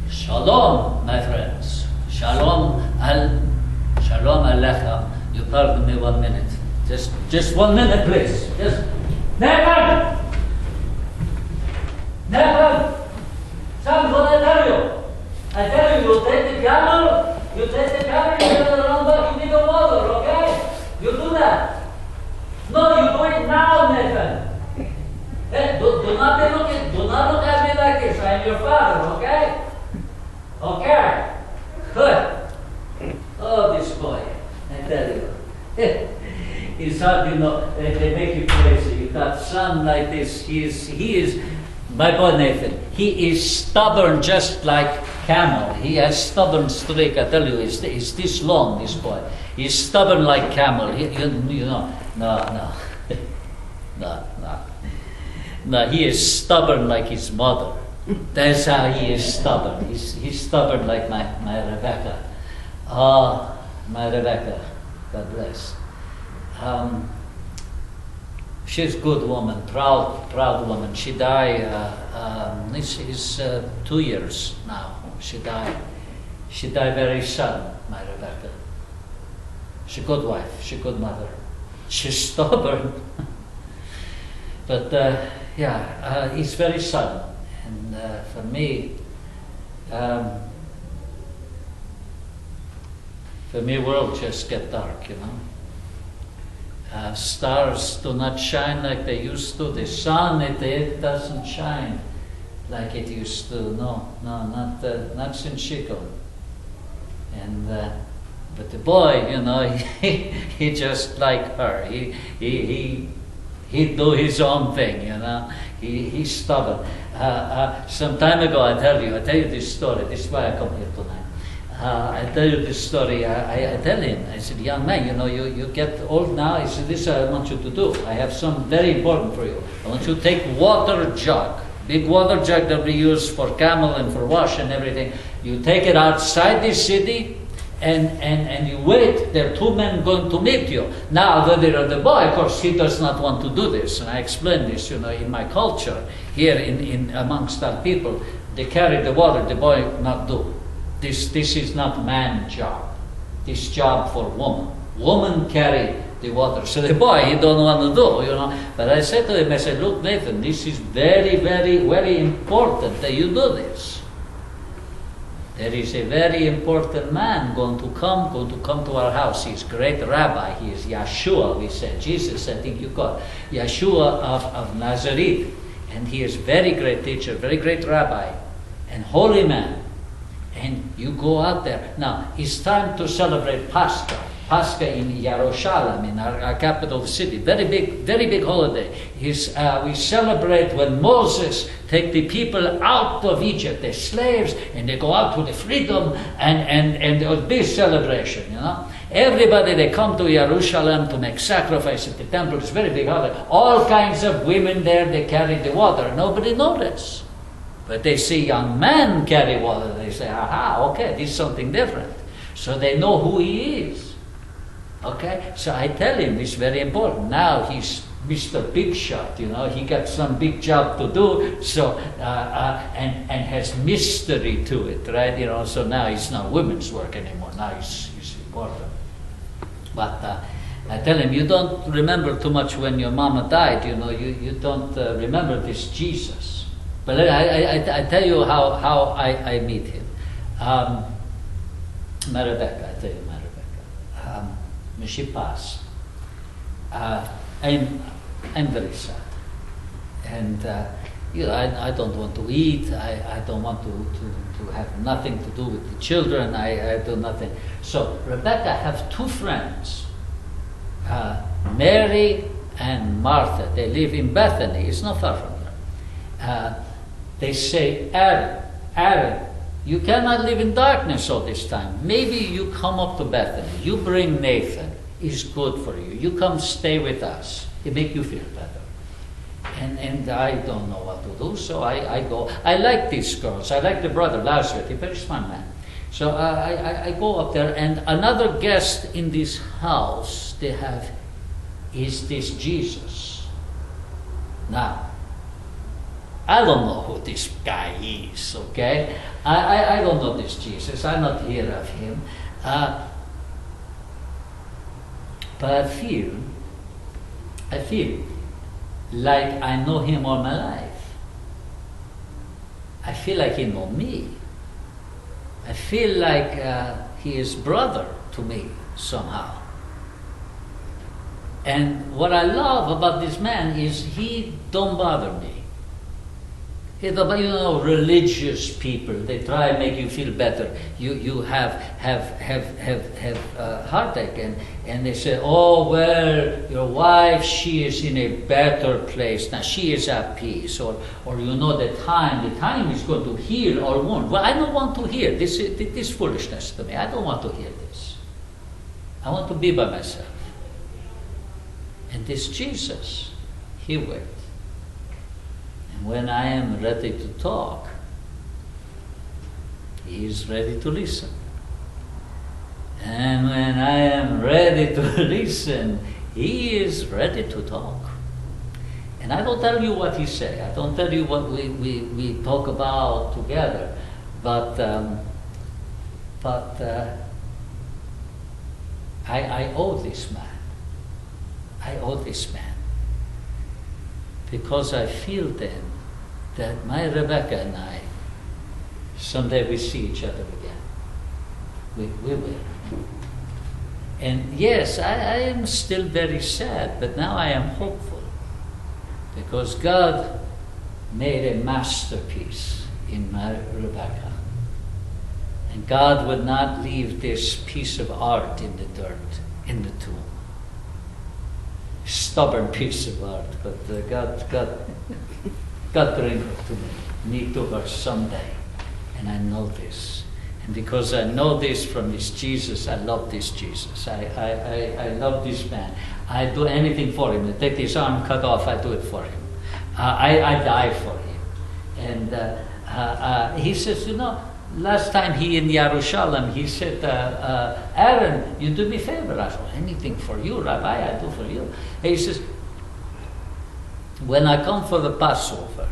Shalom, my friends. Shalom Alecha. You pardon me 1 minute. Just 1 minute, please. Just Nathan! Son, what I tell you? I tell you, you take the camel, you get around back, you need a water, okay? You do that. No, you do it now, Nathan. Hey, do not look at me like this. I'm your father, okay? Okay. Good. Oh, this boy, I tell you. It's hard, they make you crazy. You got son like this, he is, my boy Nathan, he is stubborn just like camel. He has stubborn streak, I tell you, it's this long, this boy. He's stubborn like camel. No, he is stubborn like his mother. That's how he is stubborn. He's stubborn like my Rebecca. Oh, my Rebecca, God bless. She's a good woman, proud woman. She died, it's 2 years now. She died very sudden, my Rebecca. She's a good wife, she's a good mother. She's stubborn. But it's very sudden. And for me, world just get dark, Stars do not shine like they used to. The sun, it doesn't shine like it used to. No, not since Chico. And but the boy, he just like her. He do his own thing, He's stubborn. Some time ago, I tell you this story. This is why I come here tonight. I tell you this story. I tell him, I said, young man, you get old now. I said, this I want you to do. I have something very important for you. I want you to take water jug, big water jug that we use for camel and for wash and everything. You take it outside the city and you wait. There are 2 men going to meet you. Now, the boy, of course, he does not want to do this. And I explain this, in my culture, here in amongst our people, they carry the water, the boy not do. This is not man job. This job for woman. Woman carry the water. So the boy, he don't want to do, But I said to him, I said, look, Nathan, this is very, very, very important that you do this. There is a very important man going to come to our house. He's great rabbi. He is Yeshua, we said. Jesus, I think you call Yeshua of Nazareth. And he is very great teacher, very great rabbi, and holy man. And you go out there. Now, it's time to celebrate Pascha. Pascha in Yerushalayim, in our capital city. Very big holiday. We celebrate when Moses take the people out of Egypt, the slaves, and they go out to the freedom, and there was big celebration, Everybody, they come to Yerushalayim to make sacrifice at the temple. It's very big holiday. All kinds of women there, they carry the water. Nobody notices. But they see young men carry water. They say, aha, okay, this is something different. So they know who he is. Okay? So I tell him it's very important. Now he's Mr. Big Shot, he got some big job to do, so and has mystery to it, right? So now it's not women's work anymore. Now it's important. But I tell him, you don't remember too much when your mama died. You don't remember this Jesus. But I tell you how I meet him. My Rebecca, I tell you, my Rebecca. When she passed, I'm very sad. And, I don't want to eat. I don't want to have nothing to do with the children. I do nothing. So Rebecca have 2 friends, Mary and Martha. They live in Bethany. It's not far from there. They say, Aaron, you cannot live in darkness all this time. Maybe you come up to Bethany. You bring Nathan. It's good for you. You come stay with us. It make you feel better. And I don't know what to do, so I go. I like these girls. I like the brother, Lazarus. He's a very smart man. So I go up there, and another guest in this house they have is this Jesus. Now, I don't know who this guy is, okay? I don't know this Jesus. I'm not heard of him. But I feel like I know him all my life. I feel like he knows me. I feel like he is brother to me somehow. And what I love about this man is he don't bother me. Religious people, they try and make you feel better. You have heartache, and they say, oh well, your wife, she is in a better place now. She is at peace, or the time is going to heal all wound. Well, I don't want to hear this foolishness to me. I don't want to hear this. I want to be by myself. And this Jesus, he waits. And when I am ready to talk, he is ready to listen. And when I am ready to listen, he is ready to talk. And I don't tell you what he say. I don't tell you what we talk about together. But I owe this man. I owe this man. Because I feel then that my Rebecca and I, someday we see each other again. We will. And yes, I am still very sad, but now I am hopeful. Because God made a masterpiece in my Rebecca. And God would not leave this piece of art in the dirt, in the tomb. Stubborn piece of art, but God bring her to me to her someday. And I know this. And because I know this from this Jesus, I love this Jesus. I love this man. I do anything for him. I take his arm cut off, I do it for him. I die for him. And he says, last time he in Jerusalem, he said, Aaron, you do me a favor. I said, anything for you, Rabbi, I do for you. And he says, when I come for the Passover,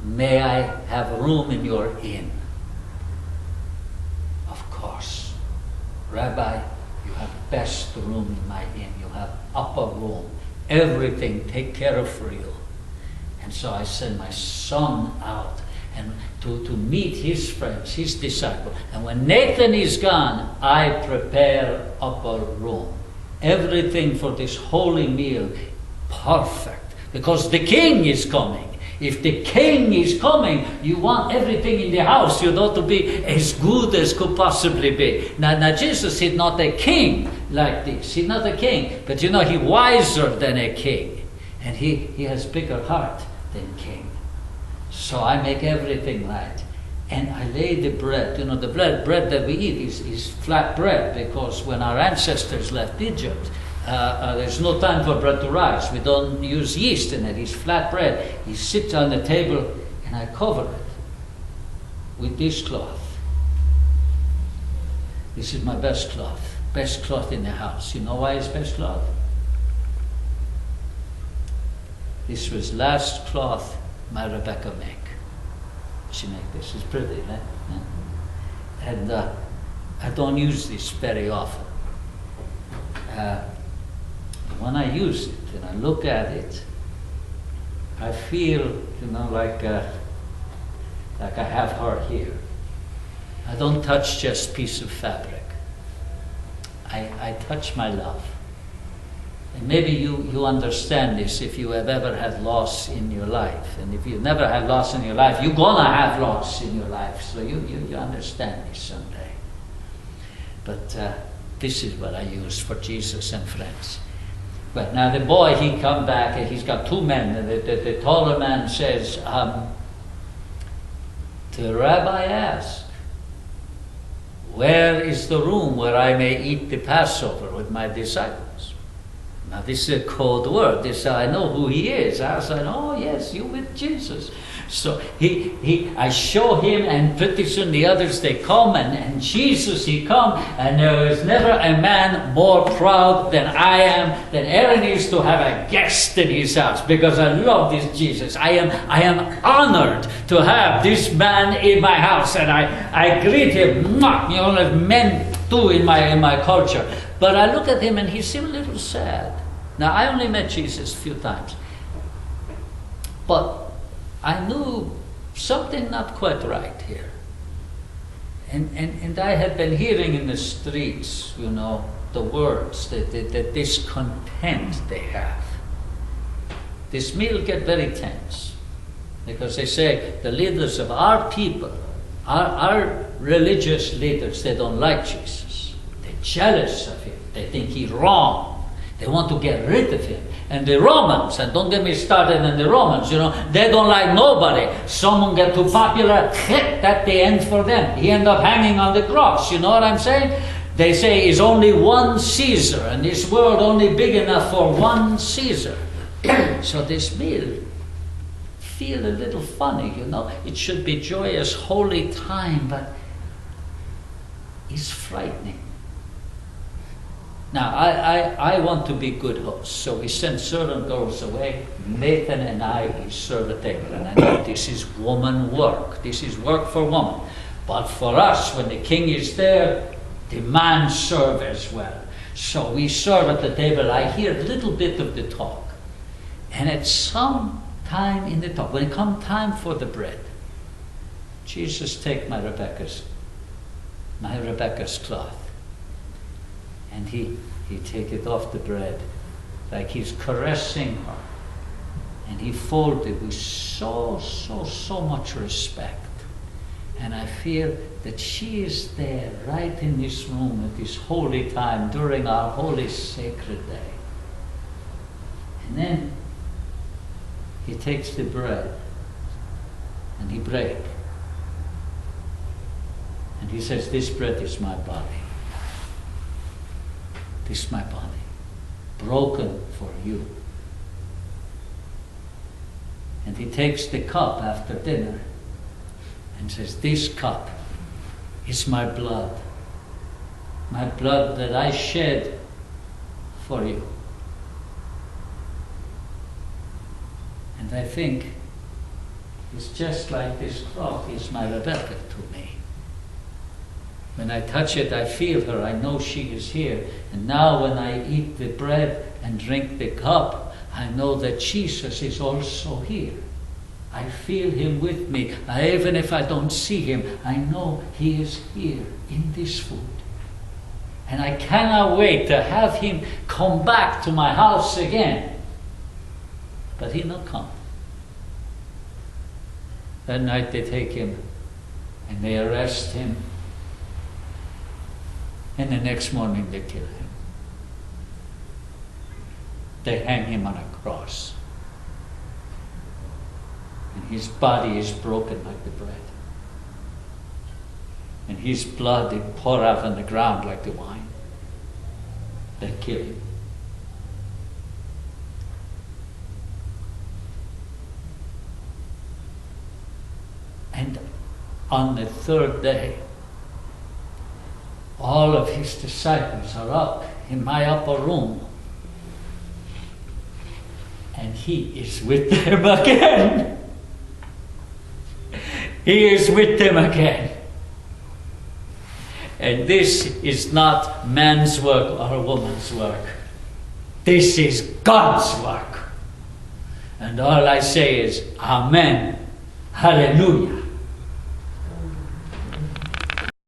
may I have room in your inn? Of course. Rabbi, you have best room in my inn. You have upper room. Everything take care of for you. And so I send my son out and to meet his friends, his disciples. And when Nathan is gone, I prepare upper room. Everything for this holy meal, perfect. Because the king is coming. If the king is coming, you want everything in the house, to be as good as could possibly be. Now Jesus is not a king like this. He's not a king. But he's wiser than a king. And he has bigger heart than king. So I make everything right. And I lay the bread. The bread that we eat is flat bread, because when our ancestors left Egypt, there's no time for bread to rise. We don't use yeast in it. It's flat bread. He sits on the table, and I cover it with this cloth. This is my best cloth. Best cloth in the house. You know why it's best cloth? This was last cloth my Rebecca make. She make this. It's pretty, right? Yeah. And I don't use this very often. When I use it and I look at it, I feel, like I have her here. I don't touch just piece of fabric. I touch my love. And maybe you understand this if you have ever had loss in your life. And if you've never had loss in your life, you're going to have loss in your life. So you understand this someday. But this is what I use for Jesus and friends. But now the boy, he come back and he's got two men. And the taller man says, the rabbi asked, where is the room where I may eat the Passover with my disciples? Now this is a code word. This I know who he is. I said, oh yes, you with Jesus. So I show him, and pretty soon the others, they come, and Jesus, he come, and there is never a man more proud than I am, that Aaron is to have a guest in his house, because I love this Jesus. I am honored to have this man in my house, and I greet him, mwah, you know, as men do in my culture. But I look at him, and he seemed a little sad. Now, I only met Jesus a few times, but I knew something not quite right here. And I had been hearing in the streets, you know, the words, that discontent they have. This meal get very tense, because they say the leaders of our people, our religious leaders, they don't like Jesus. They're jealous of him. They think he's wrong. They want to get rid of him. And the Romans, and don't get me started on the Romans, you know, they don't like nobody. Someone get too popular, that's the end for them. He end up hanging on the cross, you know what I'm saying? They say it's only one Caesar, and this world only big enough for one Caesar. So this meal feel a little funny, you know. It should be joyous, holy time, but it's frightening. Now, I want to be good hosts, so we send servant girls away. Nathan and I, we serve a table. And I know this is woman work. This is work for woman. But for us, when the king is there, the man serve as well. So we serve at the table. I hear a little bit of the talk. And at some time in the talk, when it comes time for the bread, Jesus take my Rebecca's cloth. And he take it off the bread, like he's caressing her. And he folded with so much respect. And I feel that she is there right in this room at this holy time during our holy sacred day. And then he takes the bread and he breaks. And he says, this bread is my body. This is my body, broken for you. And he takes the cup after dinner and says, this cup is my blood that I shed for you. And I think it's just like this cloth is my Rebecca to me. When I touch it, I feel her. I know she is here. And now when I eat the bread and drink the cup, I know that Jesus is also here. I feel him with me. Even if I don't see him, I know he is here in this food. And I cannot wait to have him come back to my house again. But he not come. That night they take him and they arrest him. And the next morning they kill him. They hang him on a cross. And his body is broken like the bread. And his blood, it pour out on the ground like the wine. They kill him. And on the third day, all of his disciples are up in my upper room. And he is with them again. He is with them again. And this is not man's work or woman's work. This is God's work. And all I say is, Amen. Hallelujah.